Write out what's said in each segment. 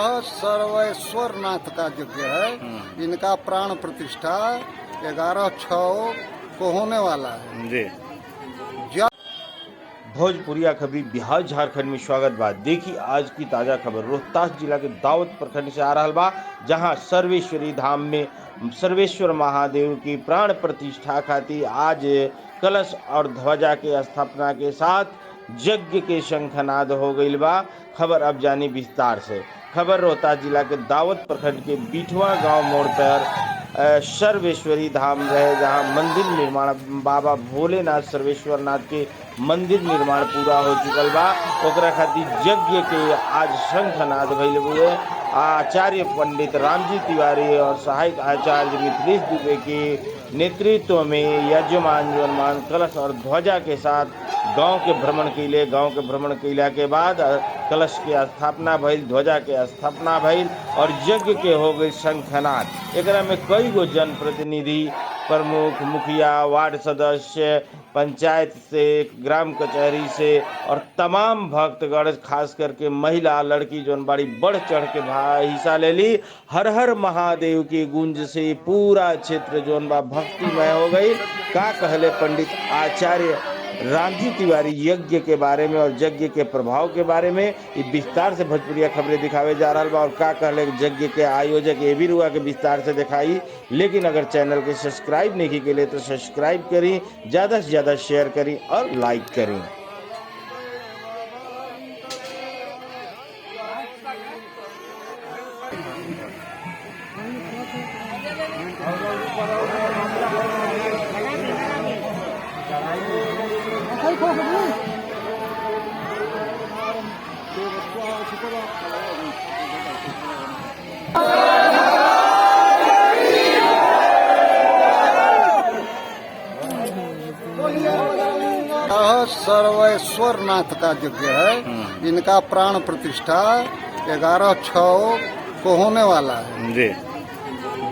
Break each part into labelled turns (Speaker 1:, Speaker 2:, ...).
Speaker 1: यह सर्वेश्वर नाथ का यज्ञ है। इनका प्राण प्रतिष्ठा 11/6 को होने वाला है
Speaker 2: जी। भोजपुरिया खबरी बिहार झारखंड में स्वागत बा। देखी आज की ताजा खबर रोहतास जिला के दाऊद प्रखंड से आ रहा बा, जहां सर्वेश्वरी धाम में सर्वेश्वर महादेव की प्राण प्रतिष्ठा खातिर आज कलश और ध्वजा के स्थापना के साथ यज्ञ के शंखनाद हो गई बा। खबर अब जानी विस्तार से। खबर रोहतास जिला के दाऊद प्रखंड के बीठवा गांव मोड़ पर सर्वेश्वरी धाम रहे, जहां मंदिर निर्माण बाबा भोलेनाथ सर्वेश्वर नाथ के मंदिर निर्माण पूरा हो चुकल बा। ओकरा खातिर यज्ञ के आज शंखनाद भइल हुए। आचार्य पंडित रामजी तिवारी और सहायक आचार्य मिथिलेश दुबे के नेतृत्व में यजमान कलश और ध्वजा के साथ गांव के भ्रमण कैले। गांव के भ्रमण कैला के बाद कलश के स्थापना भइल, ध्वजा के स्थापना भइल और यज्ञ के हो गई शंखनाद। एकरा में कई गो जनप्रतिनिधि, प्रमुख, मुखिया, वार्ड सदस्य, पंचायत से, ग्राम कचहरी से और तमाम भक्तगण, खास करके महिला, लड़की जोन बड़ी बढ़ चढ़ के हिस्सा ले ली। हर हर महादेव की गूंज से पूरा क्षेत्र जोन बा भक्तिमय हो गई। का कहले पंडित आचार्य रामजी तिवारी यज्ञ के बारे में और यज्ञ के प्रभाव के बारे में विस्तार से भोजपुरिया खबरें दिखावे जा रहा बा। और का कहले यज्ञ के आयोजक ये भी रुआ के विस्तार से दिखाई। लेकिन अगर चैनल के सब्सक्राइब नहीं की ले तो सब्सक्राइब करी, ज़्यादा से ज़्यादा शेयर करी और लाइक करी।
Speaker 1: यह सर्वेश्वर नाथ का यज्ञ है। इनका प्राण प्रतिष्ठा 11/6 को होने वाला है
Speaker 2: जी।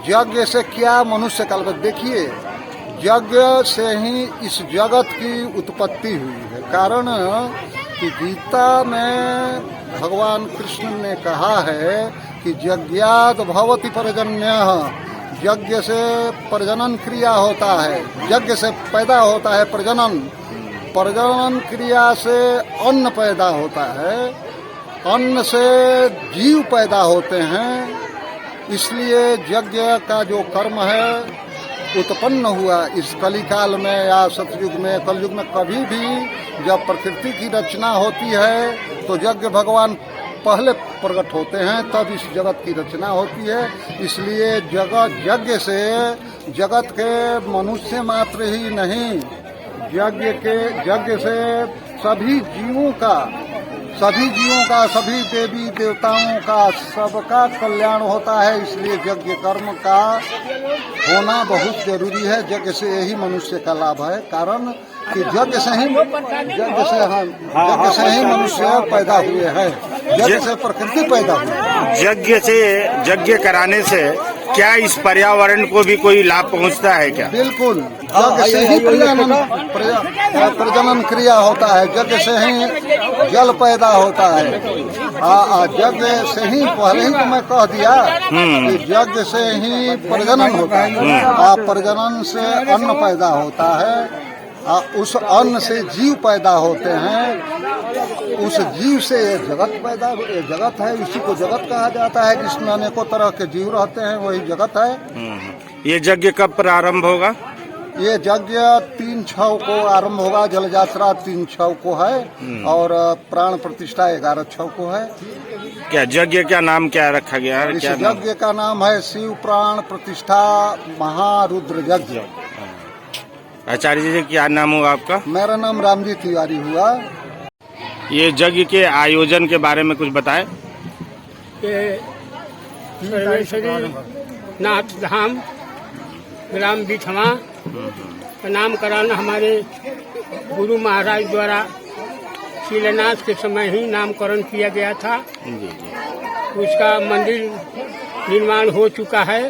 Speaker 1: यज्ञ से क्या मनुष्य काल में देखिए, यज्ञ से ही इस जगत की उत्पत्ति हुई है। कारण कि गीता में भगवान कृष्ण ने कहा है कि यज्ञात् भवति पर्जन्यः, यज्ञ से प्रजनन क्रिया होता है, यज्ञ से पैदा होता है प्रजनन, प्रजनन क्रिया से अन्न पैदा होता है, अन्न से जीव पैदा होते हैं। इसलिए यज्ञ का जो कर्म है उत्पन्न हुआ इस कलिकाल में या सतयुग में, कलयुग में कभी भी जब प्रकृति की रचना होती है तो यज्ञ भगवान पहले प्रकट होते हैं, तब इस जगत की रचना होती है। इसलिए यज्ञ से जगत के मनुष्य मात्र ही नहीं, यज्ञ से सभी जीवों का, सभी देवी देवताओं का, सबका कल्याण होता है। इसलिए यज्ञ कर्म का होना बहुत जरूरी है। यज्ञ से यही मनुष्य का लाभ है। कारण कि यज्ञ से ही मनुष्य पैदा हुए हैं, यज्ञ से प्रकृति पैदा हुई।
Speaker 2: यज्ञ कराने से क्या इस पर्यावरण को भी कोई लाभ पहुंचता है क्या?
Speaker 1: बिल्कुल, यज्ञ से ही प्रजनन क्रिया होता है, यज्ञ से ही जल पैदा होता है। यज्ञ से ही, पहले ही तो मैं कह दिया कि यज्ञ से ही प्रजनन होता है। प्रजनन से अन्न पैदा होता है, उस अन्न से जीव पैदा होते हैं, उस जीव से ये जगत है। इसी को जगत कहा जाता है, जिसमें अनेकों तरह के जीव रहते हैं, वही जगत है।
Speaker 2: ये यज्ञ कब प्रारंभ होगा?
Speaker 1: ये यज्ञ 3/6 को आरंभ होगा। जल यात्रा 3/6 को है और प्राण प्रतिष्ठा 11/6 को है।
Speaker 2: क्या यज्ञ क्या नाम क्या रखा गया है?
Speaker 1: इस यज्ञ का नाम है शिव प्राण प्रतिष्ठा महारुद्र यज्ञ।
Speaker 2: आचार्य जी क्या नाम हुआ आपका?
Speaker 1: मेरा नाम रामजी तिवारी हुआ।
Speaker 2: ये यज्ञ के आयोजन के बारे में कुछ बताएं।
Speaker 3: सर्वेश्वरी नाथ धाम ग्राम बीठवा का नामकरण हमारे गुरु महाराज द्वारा शिलान्यास के समय ही नामकरण किया गया था। उसका मंदिर निर्माण हो चुका है।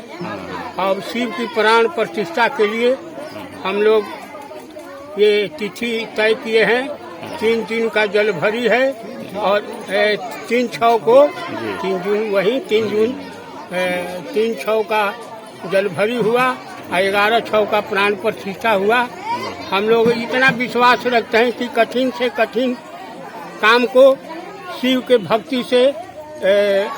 Speaker 3: और शिव की प्राण प्रतिष्ठा के लिए हम लोग ये तिथि तय किए हैं। 3 दिन का जल भरी है और 3/6 को 3 जून वही 3 जून 3/6 का जलभरी हुआ और 11/6 का प्राण प्रतिष्ठा हुआ। हम लोग इतना विश्वास रखते हैं कि कठिन से कठिन काम को शिव के भक्ति से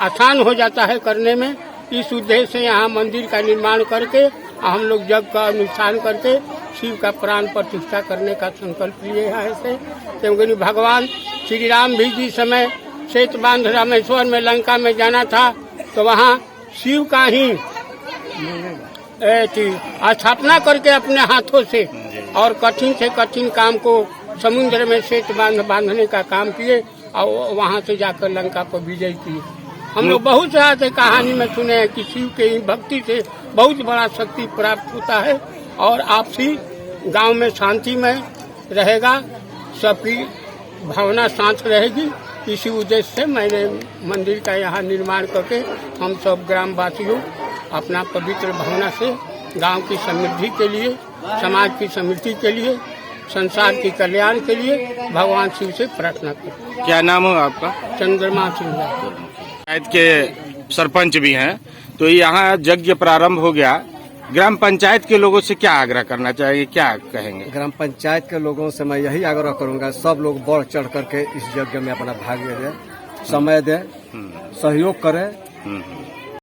Speaker 3: आसान हो जाता है करने में। इस उद्देश्य से यहाँ मंदिर का निर्माण करके हम लोग यज्ञ का अनुष्ठान करके शिव का प्राण प्रतिष्ठा करने का संकल्प लिए हैं ऐसे। क्योंकि भगवान श्री राम भी जिस समय सेतु बांध रामेश्वर में लंका में जाना था तो वहाँ शिव का ही स्थापना करके अपने हाथों से और कठिन से कठिन काम को समुद्र में सेतु बांधने का काम किए और वहाँ से जाकर लंका को विजय किए। हम लोग बहुत से कहानी में सुने हैं कि शिव के भक्ति से बहुत बड़ा शक्ति प्राप्त होता है और आपसी गांव में शांति में रहेगा, सबकी भावना शांत रहेगी। इसी उद्देश्य से मैंने मंदिर का यहाँ निर्माण करके हम सब ग्रामवासियों अपना पवित्र भावना से गांव की समृद्धि के लिए, समाज की समृद्धि के लिए, संसार के कल्याण के लिए भगवान शिव से प्रार्थना करते।
Speaker 2: क्या नाम है आपका?
Speaker 3: चंद्रमा सिंह।
Speaker 2: पंचायत के सरपंच भी हैं, तो यहाँ यज्ञ प्रारंभ हो गया। ग्राम पंचायत के लोगों से क्या आग्रह करना चाहिए, क्या कहेंगे?
Speaker 4: ग्राम पंचायत के लोगों से मैं यही आग्रह करूंगा, सब लोग बढ़ चढ़ करके इस यज्ञ में अपना भाग ले, समय दें, सहयोग करें